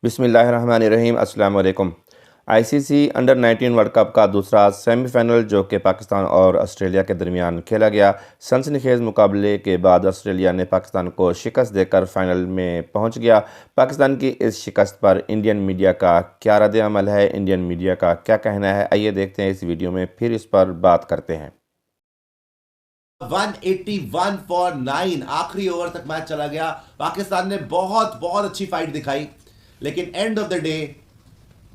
बिस्मिल्लाहिर्रहमानिर्रहीम अस्सलाम वालेकुम। आईसीसी अंडर 19 वर्ल्ड कप का दूसरा सेमीफाइनल जो कि पाकिस्तान और ऑस्ट्रेलिया के दरमियान खेला गया। सनसनीखेज़ मुकाबले के बाद ऑस्ट्रेलिया ने पाकिस्तान को शिकस्त देकर फाइनल में पहुंच गया। पाकिस्तान की इस शिकस्त पर इंडियन मीडिया का क्या रद्द-ए-अमल है, इंडियन मीडिया का क्या कहना है, आइए देखते हैं इस वीडियो में, फिर इस पर बात करते हैं। 181 फॉर 9 आखिरी ओवर तक मैच चला गया। पाकिस्तान ने बहुत बहुत अच्छी फाइट दिखाई, लेकिन एंड ऑफ द डे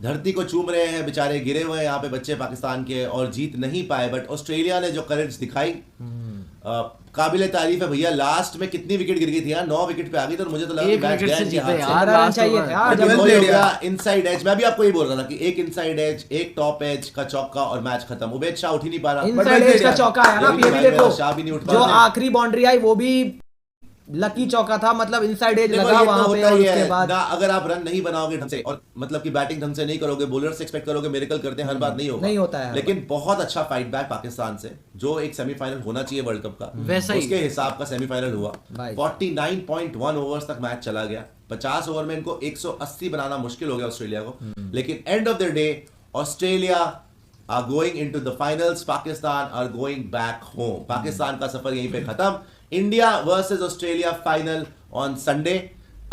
धरती को चूम रहे हैं, बेचारे गिरे हुए हैं यहाँ पे बच्चे पाकिस्तान के, और जीत नहीं पाए। बट ऑस्ट्रेलिया ने जो करेज दिखाई काबिल तारीफ है भैया। लास्ट में कितनी विकेट गिर गई थी यार, 9 विकेट पे आ गई, तो मुझे तो लगा कि मैच गया इनसाइड एज। मैं भी आपको ये बोल रहा था कि एक इनसाइड एज, एक टॉप एज का चौका और मैच खत्म। उबैद शाह उठ ही नहीं पा रहा, इनसाइड एज का चौका आया ना, ये भी देखो शाह भी नहीं उठ पा जो रहा। आखिरी बाउंड्री आई वो भी लकी चौका था, मतलब इनसाइड एज लगा वहां पे। और उसके बाद ना अगर आप रन नहीं बनाओगे ढंग से, और मतलब कि बैटिंग ढंग से नहीं करोगे, बॉलर से एक्सपेक्ट करोगे मिरेकल करते हैं, हर बार नहीं होता है। लेकिन बहुत अच्छा फाइट बैक पाकिस्तान से, जो एक सेमीफाइनल होना चाहिए वर्ल्ड कप का, उसके हिसाब का सेमीफाइनल हुआ। 49.1 ओवर्स तक मैच चला गया। 50 ओवर में इनको 180 बनाना मुश्किल हो गया ऑस्ट्रेलिया को। लेकिन end of the day Australia are going into the finals, Pakistan are going back home. Pakistan का सफर यहीं पे खत्म। India versus Australia final on Sunday.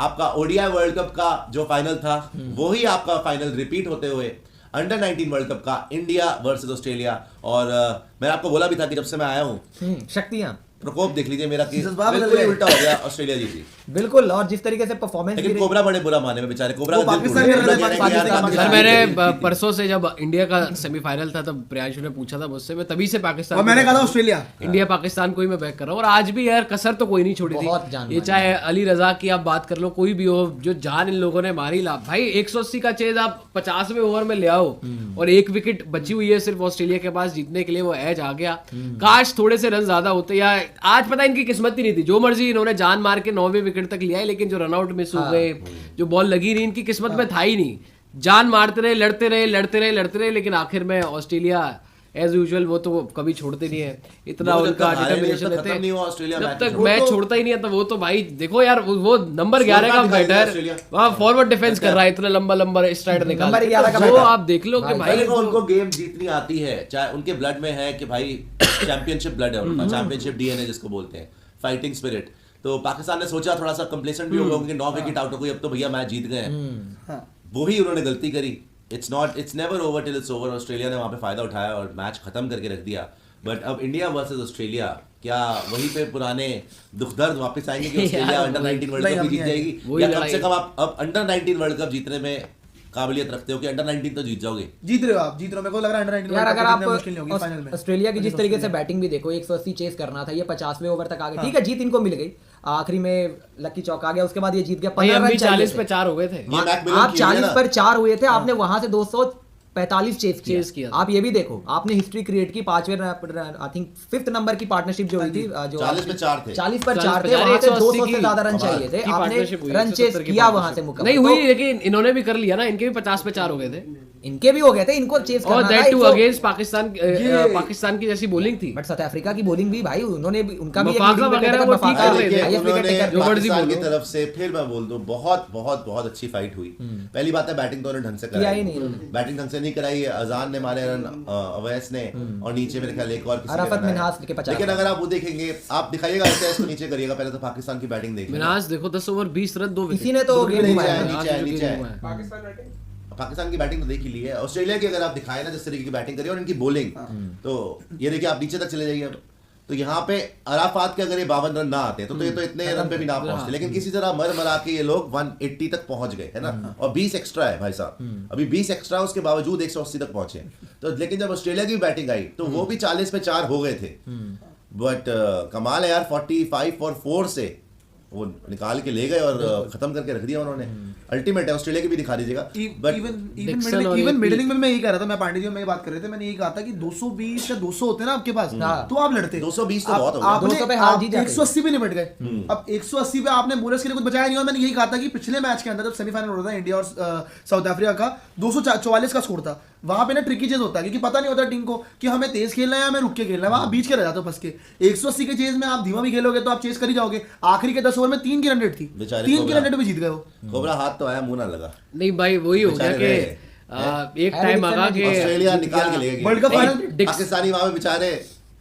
आपका ओडीआई वर्ल्ड कप का जो फाइनल था वही आपका फाइनल रिपीट होते हुए अंडर 19 वर्ल्ड कप का इंडिया वर्सेस ऑस्ट्रेलिया। और मैंने आपको बोला भी था कि जब से मैं आया हूं शक्तियां प्रकोप देख लीजिए मेरा, कि बिल्कुल ही उल्टा हो गया, ऑस्ट्रेलिया जीती बिल्कुल। और जिस तरीके से परफॉर्मेंस, लेकिन कोबरा बड़े बुरा माने में बेचारे, कोबरा मैंने परसों से जब इंडिया का सेमीफाइनल था तब प्रियांशु ने पूछा था मुझसे, मैं तभी से पाकिस्तान, और मैंने कहा था ऑस्ट्रेलिया, इंडिया पाकिस्तान को ही मैं बैक कर रहा हूँ। और आज भी यार कसर तो कोई नहीं छोड़ी थी। ये चाहे अली रजा की आप बात कर लो, कोई भी हो, जो जान इन लोगों ने मारी ला भाई। 180 का चेज आप 50वें ओवर में ले आओ और एक विकेट बची हुई है सिर्फ ऑस्ट्रेलिया के पास जीतने के लिए, वो एज आ गया। काश थोड़े से रन ज्यादा होते, या आज पता इनकी किस्मत ही नहीं थी। जो मर्जी इन्होंने जान मार के 9वें विकेट तक लिया है, लेकिन जो रनआउट मिस हो गए, जो बॉल लगी नहीं, इनकी किस्मत में था ही नहीं। जान मारते रहे, लड़ते रहे, लेकिन आखिर में ऑस्ट्रेलिया एज यूजुअल वो तो कभी छोड़ते नहीं है। इतना उनका डिटरमिनेशन रहता है, जब तक मैच छोड़ता ही नहीं है। तो वो तो भाई देखो यार, वो नंबर 11 का बैटर वहाँ फॉरवर्ड डिफेंस कर रहा है, इतना लंबा स्ट्राइड निकाल, वो आप देख लो कि भाई उनको गेम जीतनी आती है, चाहे उनके ब्लड में है कि भाई चैंपियनशिप ब्लड है उनका, चैंपियनशिप डीएनए जिसको बोलते हैं, फाइटिंग स्पिरिट। तो पाकिस्तान ने सोचा थोड़ा सा कंप्लेसेंट भी होगा, उनके 9 विकेट आउट हो गई, अब तो भैया मैच जीत गए हैं। वही उन्होंने गलती करी। It's never over till it's over. Australia ने वहां पे फायदा उठाया और मैच खत्म करके रख दिया। बट अब इंडिया वर्सेस ऑस्ट्रेलिया, क्या वहीं पे पुराने दुख दर्द वापस आएंगे कि ऑस्ट्रेलिया अंडर 19 वर्ल्ड कप भी जीत जाएगी, या कम से कम आप अब अंडर 19 वर्ल्ड कप जीतने में काबिलियत रखते हो कि अंडर 19 तो जीत जाओगे? जीत रहे हो आप, मेरे को लग रहा है अंडर 19 यार। अगर आप ऑस्ट्रेलिया की जिस तरीके से बैटिंग भी देखो, 180 चेस करना था, ये 50वें ओवर तक आ गए। ठीक है, जीत इनको मिल गई, आखिरी में लकी चौका आ गया, उसके बाद ये जीत गया। 15 रन 40 पे 4 हो गए थे। आप 40 पर 4 हुए थे, आपने वहां से 245 चेस किया। आप ये भी देखो, आपने हिस्ट्री क्रिएट की। 5वें आई थिंक 5th नंबर की पार्टनरशिप जो हुई थी, जो 40 पे 4 थे, 40 पर 4 थे, वहां से 200 से ज्यादा रन चाहिए थे। आपने रन चेस किया वहां से मुकम्मल नहीं हुई, लेकिन इन्होंने भी कर लिया ना, इनके भी 50 पे 4 हो गए थे, इनके भी हो गए थे। इनको चेस करना था, और दैट टू अगेंस्ट पाकिस्तान की जैसी बॉलिंग थी। बट साउथ अफ्रीका की बॉलिंग भी भाई, उन्होंने भी उनका भी मफाका वगैरह वो ठीक कर रहे थे। पाकिस्तान की तरफ से फिर मैं बोल दूं, बहुत बहुत बहुत अच्छी फाइट हुई। पहली बात है, बैटिंग तो उन्होंने ढंग से कराई नहीं, बैटिंग ढंग से नहीं कराई। अजान ने मारे रन, अवैस ने, और नीचे मेरे ख्याल एक और किसी ने बनाया। लेकिन अगर आप वो देखेंगे, आप दिखाइएगा ऐसे इसको नीचे करिएगा, पहले तो पाकिस्तान की बैटिंग देखिए। मिनहाज देखो 10 ओवर 20 रन 2 विकेट, इसी ने तो गेम घुमाया। पाकिस्तान की बैटिंग तो देख ही ली है। ऑस्ट्रेलिया की अगर आप दिखाए ना जिस तरीके की बैटिंग करी और इनकी बॉलिंग, तो ये देखिए आप नीचे तक चले जाइए। तो यहाँ पे अराफात के अगर ये 52 रन ना आते तो ये तो इतने रन पे भी ना पहुंचते, लेकिन किसी तरह मरा के ये लोग 180 तक पहुंच गए, है ना। और 20 एक्स्ट्रा है भाई साहब, अभी 20 एक्स्ट्रा, उसके बावजूद 180 तक पहुंचे। तो लेकिन जब ऑस्ट्रेलिया की बैटिंग आई तो वो भी 40 पे 4 हो गए थे। बट कमाल है यार, 45 फॉर 4 से वो निकाल के ले गए और खत्म करके रख दिया उन्होंने। अल्टीमेट है, ऑस्ट्रेलिया की भी दिखा दीजिएगा। इवन मिडलिंग में मैं यही कह रहा था, मैं पांडे जी में बात कर रहे थे, मैंने यही कहा था कि 220 या 200 होते ना आपके पास, तो आप लड़ते। 220 तो बहुत हो गया, आपने 180 पे निपट गए। अब 180 पे आपने बोलर्स के लिए कुछ बचाया नहीं। और मैंने यही कहा था कि पिछले मैच के अंदर जब सेमीफाइनल हो रहा था इंडिया और साउथ अफ्रीका का, 244 का स्कोर था। वहां पे ना ट्रिकी चेज होता है, क्योंकि पता नहीं होता टीम को कि हमें तेज खेलना है या हमें रुक के खेलना है। वहां बीच के रह जाते हो फंस के। 180 के चेज में आप धीमा भी खेलोगे तो आप चेज कर ही जाओगे। आखिरी के 10 ओवर में 3 की रन रेट थी, बेचारे 3 की कोबरा। रन रेट में जीत गए वो। कोबरा हाथ तो आया, मुंह ना लगा। नहीं भाई वही हो गया बेचारे कि एक टाइम आगा कि ऑस्ट्रेलिया निकाल के ले गया वर्ल्ड कप फाइनल पाकिस्तानी वहां पे बेचारे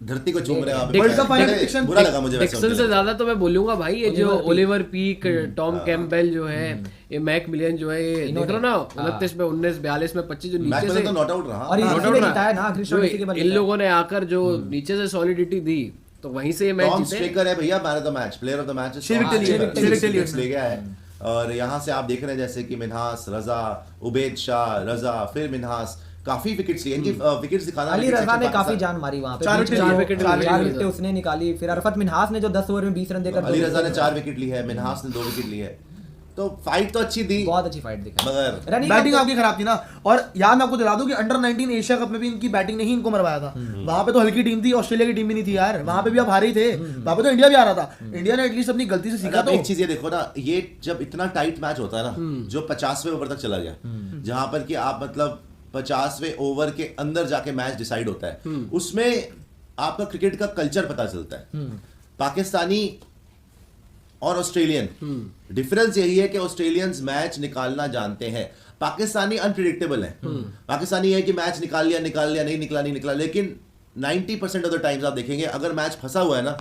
धरती को चूम रहे हैं वहाँ पे। वर्ल्ड कप फाइनल बड़े डिक्सन- बुरा लगा मुझे वैसे डिक्सन उनके से लिए। ज्यादा तो मैं बोलूंगा भाई ये जो ओलिवर पीक, टॉम कैम्पबेल जो है, ये मैक मिलियन जो है, ये देख रहे हो ना 29 में 19, 42 में 25 जो नीचे मैकमिलन से तो नॉट आउट रहा। और Not इसी out ने रहा। जिताया ना आखिरी जो शॉट इसी के बाद इन जिताया। लोगों ने आकर जो नीचे से सॉलिडिटी दी तो वहीं से ये मैच टॉम जीते। स्ट्रेकर है भैया, man of the match, player of the match छह विकेट लिए, छह विकेट लिए ले गया है। और यहाँ से आप देख रहे हैं जैसे कि मिन्हास, रजा, उबैद शाह, रजा, फिर मिन्हास, काफी विकेट्स लिए। इनकी विकेट्स दिखाना अली wickets रजा ने section काफी पाकिस्तान- जान मारी वहां पे, चार बीच में विकेट जो विकेट चार लिए विकेट उसने निकाली, फिर अरफत मिन्हास ने जो 10 ओवर में 20 रन देकर अली 2 रजा ने विकेट 4 विकेट ली है, मिन्हास ने 2 विकेट ली है। तो फाइट तो अच्छी दी, बहुत अच्छी फाइट दिखाई। मगर रनिंग बैटिंग आपकी खराब थी ना। और याद मैं आपको दिला दूं कि अंडर 19 एशिया कप में भी इनकी बैटिंग ने ही इनको मरवाया था। वहां पे तो हल्की टीम थी, ऑस्ट्रेलिया की टीम भी नहीं थी यार, वहां पे भी आप हारे ही थे। वहां पे तो इंडिया भी आ रहा था, इंडिया ने एटलीस्ट अपनी गलती से सीखा। अब तो एक चीज ये देखो ना, ये जब इतना टाइट मैच होता है ना, जो 50वें ओवर तक चला गया, जहां पर कि आप मतलब 50वें ओवर के अंदर जाके मैच डिसाइड होता है, उसमें आपका क्रिकेट का कल्चर पता चलता है। पाकिस्तानी और ऑस्ट्रेलियन, डिफरेंस यही है कि ऑस्ट्रेलियंस मैच निकालना जानते हैं, पाकिस्तानी अनप्रिडिक्टेबल है। पाकिस्तानी है कि मैच निकाल लिया, नहीं निकला, लेकिन 90% ऑफ द टाइम्स आप देखेंगे अगर मैच फंसा हुआ है ना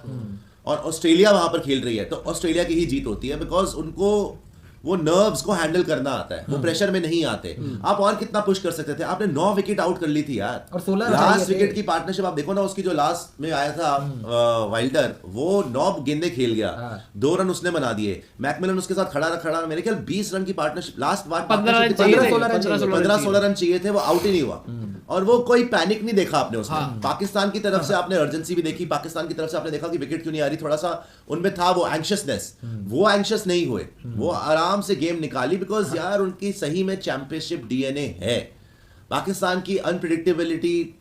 और ऑस्ट्रेलिया वहां पर खेल रही है तो ऑस्ट्रेलिया की ही जीत होती है, बिकॉज उनको वो नर्व्स को हैंडल करना आता है, वो प्रेशर में नहीं आते। आप और कितना पुश कर सकते थे, आपने 9 विकेट आउट कर ली थी यार। और 16 लास्ट चाहिए थे। विकेट की पार्टनरशिप आप देखो ना, उसकी जो लास्ट में आया था वाइल्डर, वो 9 गेंदे खेल गया, 2 रन उसने बना दिए। मैकमिलन उसके साथ खड़ा मेरे ख्याल 20 रन की पार्टनरशिप, लास्ट बार 15 रन चाहिए थे, 15-16 रन चाहिए थे, वो आउट ही नहीं हुआ। और वो कोई पैनिक नहीं देखा आपने उसमें। पाकिस्तान की तरफ से आपने अर्जेंसी भी देखी, पाकिस्तान की तरफ से आपने देखा कि विकेट क्यों नहीं आ रही, थोड़ा सा उनमें था वो एंग्शियसनेस, वो एंग्शियस नहीं हुए, वो आराम से गेम निकाली, बिकॉज यार उनकी सही में चैंपियनशिप डीएनए है। पाकिस्तान की अनप्रिडिक्टेबिलिटी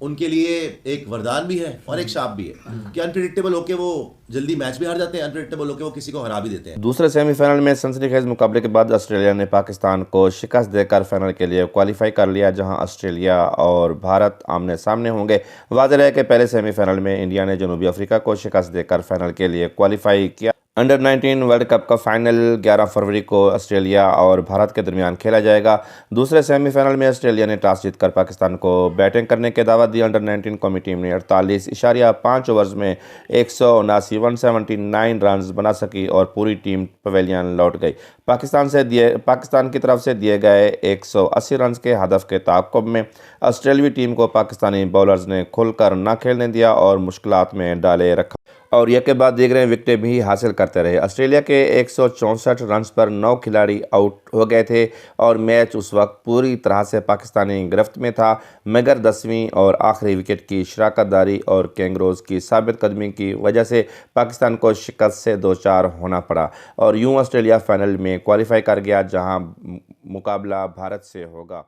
उनके लिए एक वरदान भी है और एक शाप भी है कि अनप्रिडिक्टेबल होके वो जल्दी मैच भी हार जाते हैं, अनप्रिडिक्टेबल होके वो किसी को हरा भी देते हैं। दूसरे सेमीफाइनल में सनसनीखेज मुकाबले के बाद ऑस्ट्रेलिया ने पाकिस्तान को शिकस्त देकर फाइनल के लिए क्वालिफाई कर लिया, जहां ऑस्ट्रेलिया और भारत आमने सामने होंगे। वाज़ेह है कि पहले सेमीफाइनल में इंडिया ने जनूबी अफ्रीका को शिकस्त देकर फाइनल के लिए क्वालिफाई किया। अंडर 19 वर्ल्ड कप का फाइनल 11 फरवरी को ऑस्ट्रेलिया और भारत के दरमियान खेला जाएगा। दूसरे सेमीफाइनल में ऑस्ट्रेलिया ने टॉस जीतकर पाकिस्तान को बैटिंग करने की दावत दी। अंडर 19 कौमी टीम ने 48.5 ओवर्स में 179 रन बना सकी और पूरी टीम पवेलियन लौट गई। पाकिस्तान की तरफ से दिए गए 180 रन के हदफ के ताक़ुब में ऑस्ट्रेलियाई टीम को पाकिस्तानी बॉलर्स ने खुलकर न खेलने दिया और मुश्किलात में डाले रखा और यह के बाद दीगर विकेटें भी हासिल करते रहे। ऑस्ट्रेलिया के 164 रन पर 9 खिलाड़ी आउट हो गए थे और मैच उस वक्त पूरी तरह से पाकिस्तानी गिरफ्त में था, मगर 10वीं और आखिरी विकेट की शराकतदारी और कैंगरोज़ की साबित कदमी की वजह से पाकिस्तान को शिकस्त से दो चार होना पड़ा और यूं ऑस्ट्रेलिया फाइनल में क्वालिफाई कर गया, जहां मुकाबला भारत से होगा।